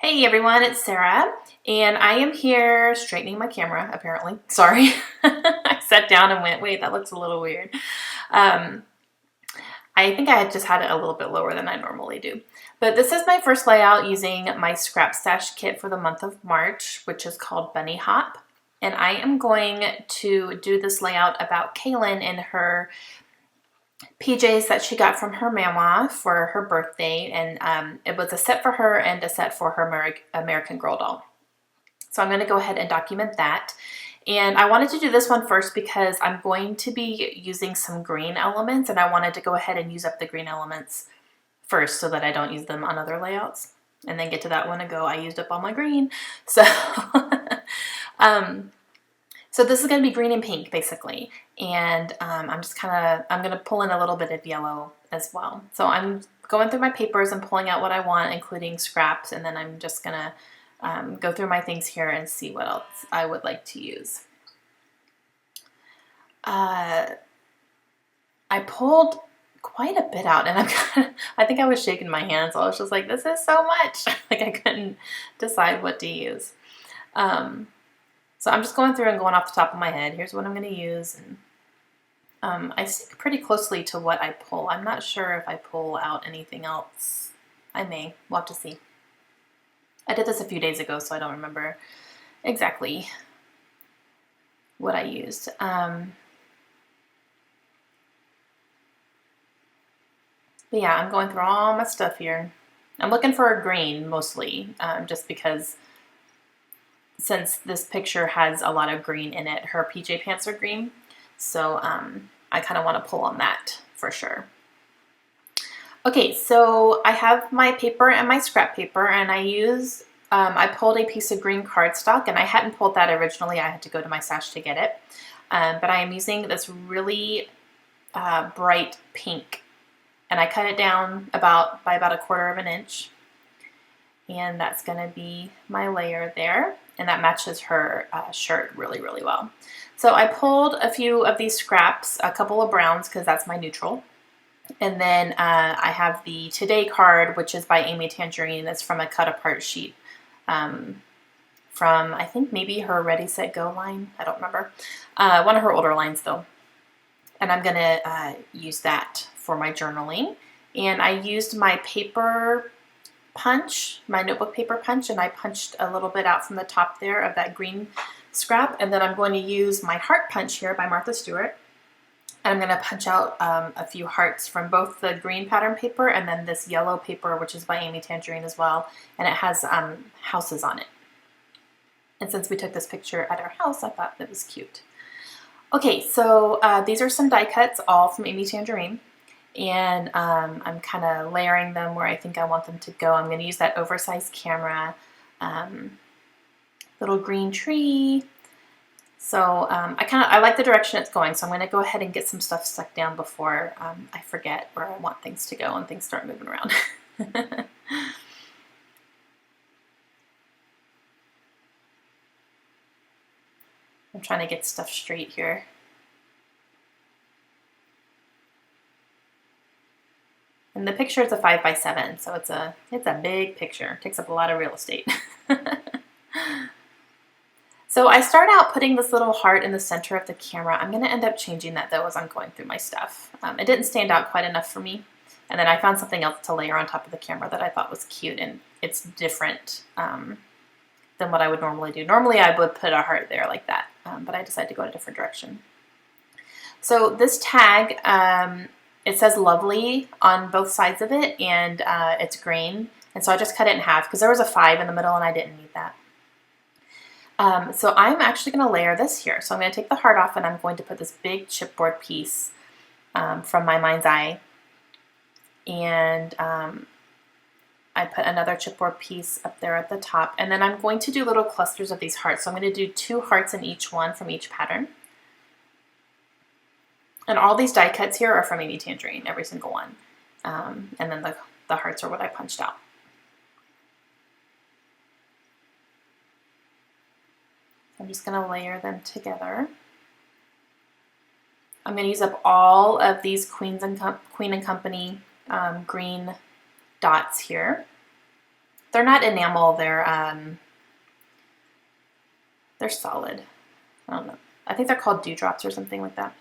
Hey everyone, it's Sarah, and I am here straightening my camera, apparently. Sorry. I sat down and went, wait, that looks a little weird. Um, I think I had just had it a little bit lower than I normally do. But this is my first layout using my Scrap Stash kit for the month of March, which is called Bunny Hop. And I am going to do this layout about Kaylin and her PJs that she got from her mama for her birthday, and it was a set for her and a set for her American Girl doll. So I'm going to go ahead and document that. And I wanted to do this one first because I'm going to be using some green elements, and I wanted to go ahead and use up the green elements first so that I don't use them on other layouts and then get to that one and go, I used up all my green. So so this is going to be green and pink basically, and I'm going to pull in a little bit of yellow as well. So I'm going through my papers and pulling out what I want, including scraps, and then I'm just going to go through my things here and see what else I would like to use. I pulled quite a bit out, and I think I was shaking my hands. I was just like, this is so much. Like I couldn't decide what to use. So I'm just going through and going off the top of my head. Here's what I'm going to use. And I stick pretty closely to what I pull. I'm not sure if I pull out anything else. I may. We'll have to see. I did this a few days ago, so I don't remember exactly what I used. But yeah, I'm going through all my stuff here. I'm looking for a green mostly, just because since this picture has a lot of green in it, her PJ pants are green. So I kind of want to pull on that for sure. Okay, so I have my paper and my scrap paper, and I pulled a piece of green cardstock, and I hadn't pulled that originally. I had to go to my stash to get it. But I am using this really bright pink, and I cut it down by about 1/4 of an inch. And that's going to be my layer there, and that matches her shirt really, really well. So I pulled a few of these scraps, a couple of browns because that's my neutral. And then I have the Today card, which is by Amy Tangerine. It's from a cut apart sheet from, I think maybe her Ready, Set, Go line. I don't remember. One of her older lines though. And I'm going to use that for my journaling. And I used my paper punch, my notebook paper punch, and I punched a little bit out from the top there of that green scrap. And then I'm going to use my heart punch here by Martha Stewart. And I'm going to punch out a few hearts from both the green pattern paper and then this yellow paper, which is by Amy Tangerine as well. And it has houses on it. And since we took this picture at our house, I thought that was cute. Okay, so these are some die cuts, all from Amy Tangerine. And I'm kind of layering them where I think I want them to go. I'm going to use that oversized camera, little green tree. So I like the direction it's going, so I'm going to go ahead and get some stuff stuck down before I forget where I want things to go and things start moving around. I'm trying to get stuff straight here. And the picture is a 5x7, so it's a big picture. It takes up a lot of real estate. So I start out putting this little heart in the center of the camera. I'm going to end up changing that though as I'm going through my stuff. It didn't stand out quite enough for me. And then I found something else to layer on top of the camera that I thought was cute, and it's different than what I would normally do. Normally I would put a heart there like that, but I decided to go in a different direction. So this tag, it says lovely on both sides of it, and it's green. And so I just cut it in half because there was a 5 in the middle and I didn't need that. So I'm actually going to layer this here. So I'm going to take the heart off and I'm going to put this big chipboard piece from my mind's eye. And I put another chipboard piece up there at the top. And then I'm going to do little clusters of these hearts. So I'm going to do 2 hearts in each one from each pattern. And all these die cuts here are from Amy Tangerine, every single one. And then the hearts are what I punched out. I'm just going to layer them together. I'm going to use up all of these Queen and Company green dots here. they're not enamel, they're solid. I don't know. I think they're called dewdrops or something like that.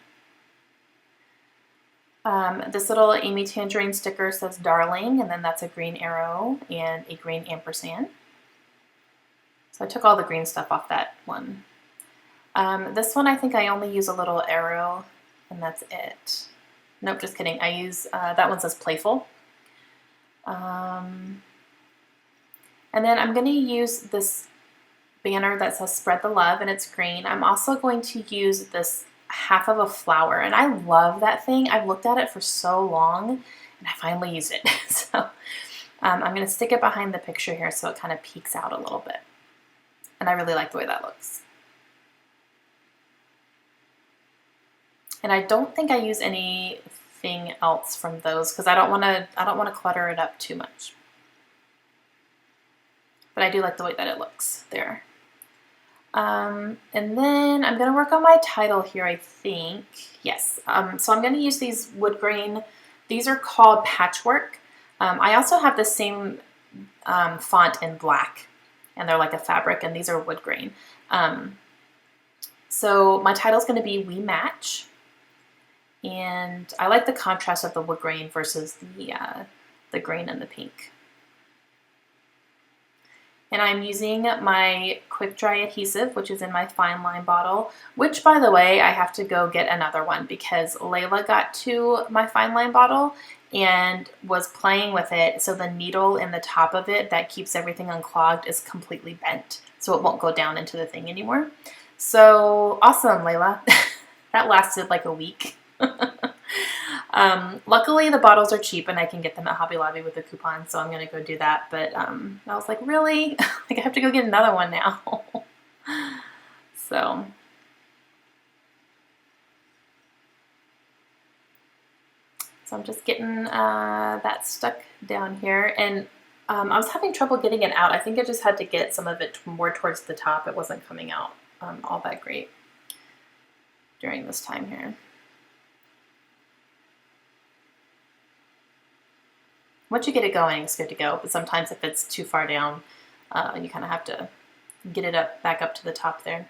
This little Amy Tangerine sticker says darling, and then that's a green arrow and a green ampersand. So I took all the green stuff off that one. This one I think I only use a little arrow, and that's it. Nope, just kidding. I use, that one says playful. And then I'm going to use this banner that says spread the love, and it's green. I'm also going to use this half of a flower, and I love that thing. I've looked at it for so long, and I finally used it. So I'm going to stick it behind the picture here so it kind of peeks out a little bit. And I really like the way that looks. And I don't think I use anything else from those because I don't want to clutter it up too much. But I do like the way that it looks there. And then I'm going to work on my title here, I think. Yes. So I'm going to use these wood grain. These are called Patchwork. I also have the same font in black, and they're like a fabric, and these are wood grain. So my title is going to be We Match. And I like the contrast of the wood grain versus the green and the pink. And I'm using my quick dry adhesive, which is in my fine line bottle, which by the way, I have to go get another one because Layla got to my fine line bottle and was playing with it. So the needle in the top of it that keeps everything unclogged is completely bent. So it won't go down into the thing anymore. So awesome, Layla. That lasted like a week. Luckily the bottles are cheap and I can get them at Hobby Lobby with a coupon, so I'm gonna go do that. But I was like, really? Like I have to go get another one now. So I'm just getting that stuck down here, and I was having trouble getting it out. I think I just had to get some of it more towards the top. It wasn't coming out all that great during this time here. Once you get it going, it's good to go. But sometimes if it's too far down, you kind of have to get it back up to the top there.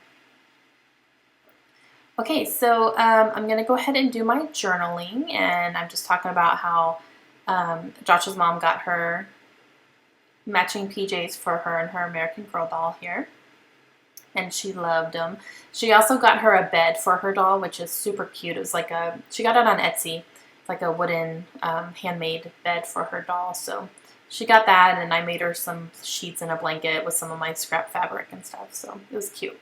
Okay, so I'm going to go ahead and do my journaling, and I'm just talking about how Josh's mom got her matching PJs for her and her American Girl doll here, and she loved them. She also got her a bed for her doll, which is super cute. It was like she got it on Etsy. Like a wooden handmade bed for her doll. So she got that, and I made her some sheets and a blanket with some of my scrap fabric and stuff. So it was cute.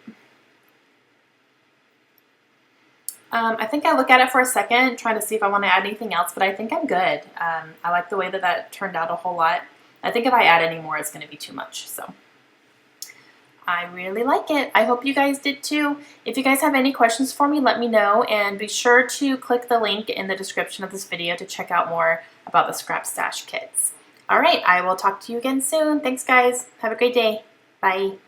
I think I look at it for a second, trying to see if I want to add anything else, but I think I'm good. I like the way that turned out a whole lot. I think if I add any more, it's going to be too much. So I really like it. I hope you guys did too. If you guys have any questions for me, let me know, and be sure to click the link in the description of this video to check out more about the Scrap Stash kits. All right, I will talk to you again soon. Thanks guys. Have a great day. Bye.